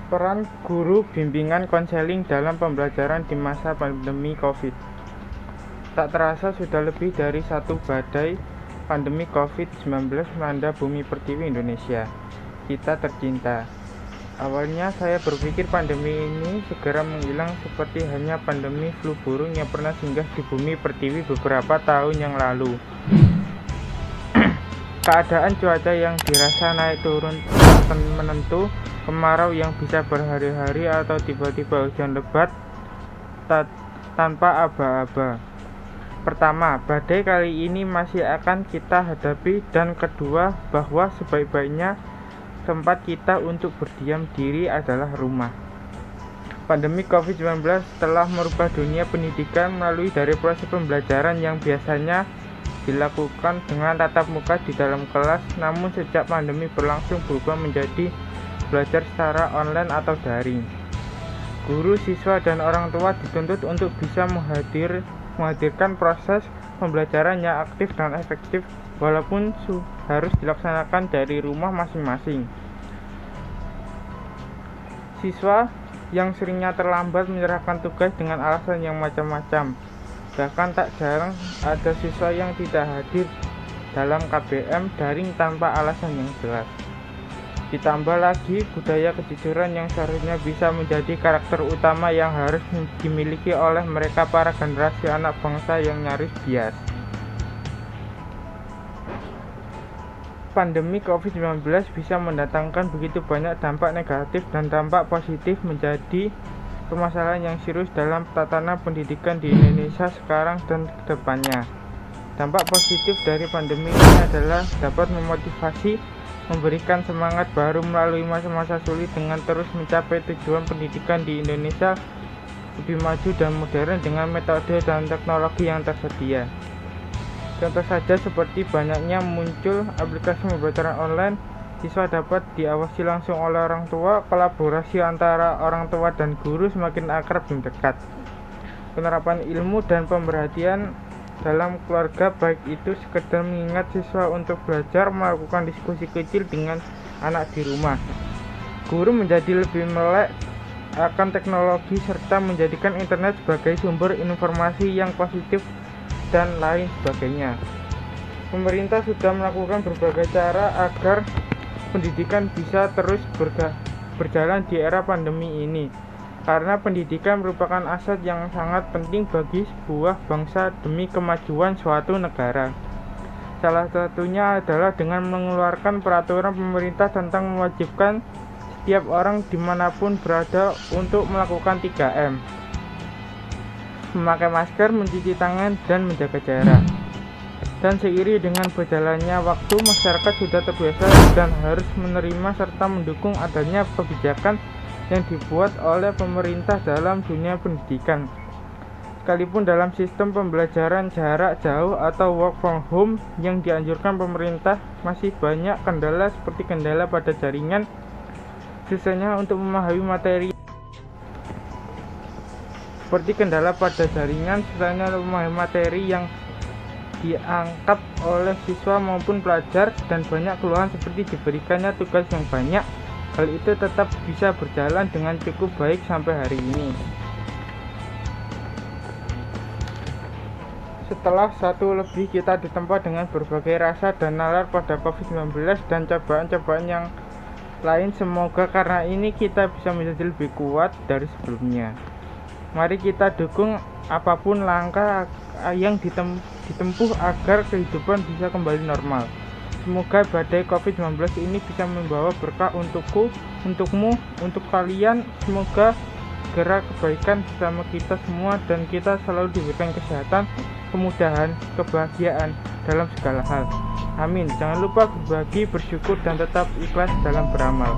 Peran guru bimbingan konseling dalam pembelajaran di masa pandemi COVID. Tak terasa sudah lebih dari satu badai pandemi COVID-19 melanda bumi pertiwi Indonesia. Kita tercinta. Awalnya saya berpikir pandemi ini segera menghilang seperti hanya pandemi flu burung yang pernah singgah di bumi pertiwi beberapa tahun yang lalu. Keadaan cuaca yang dirasa naik turun tak menentu, kemarau yang bisa berhari-hari atau tiba-tiba hujan lebat tanpa aba-aba. Pertama, badai kali ini masih akan kita hadapi, dan kedua, bahwa sebaik-baiknya tempat kita untuk berdiam diri adalah rumah. Pandemi COVID-19 telah merubah dunia pendidikan melalui dari proses pembelajaran yang biasanya dilakukan dengan tatap muka di dalam kelas, namun sejak pandemi berlangsung berubah menjadi belajar secara online atau daring. Guru, siswa, dan orang tua dituntut untuk bisa menghadirkan proses pembelajaran yang aktif dan efektif walaupun harus dilaksanakan dari rumah masing-masing. Siswa yang seringnya terlambat menyerahkan tugas dengan alasan yang macam-macam. Bahkan tak jarang ada siswa yang tidak hadir dalam KBM daring tanpa alasan yang jelas. Ditambah lagi budaya kejujuran yang seharusnya bisa menjadi karakter utama yang harus dimiliki oleh mereka para generasi anak bangsa yang nyaris bias. Pandemi COVID-19 bisa mendatangkan begitu banyak dampak negatif dan dampak positif, menjadi permasalahan yang serius dalam tatanan pendidikan di Indonesia sekarang dan kedepannya. Dampak positif dari pandemi ini adalah dapat memotivasi, memberikan semangat baru melalui masa-masa sulit dengan terus mencapai tujuan pendidikan di Indonesia lebih maju dan modern dengan metode dan teknologi yang tersedia. Contoh saja seperti banyaknya muncul aplikasi pembelajaran online, siswa dapat diawasi langsung oleh orang tua, kolaborasi antara orang tua dan guru semakin akrab dan dekat. Penerapan ilmu dan pemberhentian dalam keluarga, baik itu sekedar mengingat siswa untuk belajar, melakukan diskusi kecil dengan anak di rumah. Guru menjadi lebih melek akan teknologi serta menjadikan internet sebagai sumber informasi yang positif dan lain sebagainya. Pemerintah sudah melakukan berbagai cara agar pendidikan bisa terus berjalan di era pandemi ini, karena pendidikan merupakan aset yang sangat penting bagi sebuah bangsa demi kemajuan suatu negara. Salah satunya adalah dengan mengeluarkan peraturan pemerintah tentang mewajibkan setiap orang dimanapun berada untuk melakukan 3M, memakai masker, mencuci tangan, dan menjaga jarak. Dan seiring dengan berjalannya waktu, masyarakat sudah terbiasa dan harus menerima serta mendukung adanya kebijakan yang dibuat oleh pemerintah dalam dunia pendidikan. Sekalipun dalam sistem pembelajaran jarak jauh atau work from home yang dianjurkan pemerintah, masih banyak kendala seperti kendala pada jaringan, susahnya untuk memahami materi yang diangkat oleh siswa maupun pelajar, dan banyak keluhan seperti diberikannya tugas yang banyak. Hal itu tetap bisa berjalan dengan cukup baik sampai hari ini. Setelah satu lebih kita ditempa dengan berbagai rasa dan nalar pada COVID-19 dan cobaan-cobaan yang lain, semoga karena ini kita bisa menjadi lebih kuat dari sebelumnya. Mari kita dukung apapun langkah yang ditempuh agar kehidupan bisa kembali normal. Semoga badai COVID-19 ini bisa membawa berkah untukmu, untuk kalian. Semoga segera kebaikan bersama kita semua dan kita selalu diberikan kesehatan, kemudahan, kebahagiaan dalam segala hal. Amin. Jangan lupa berbagi, bersyukur, dan tetap ikhlas dalam beramal.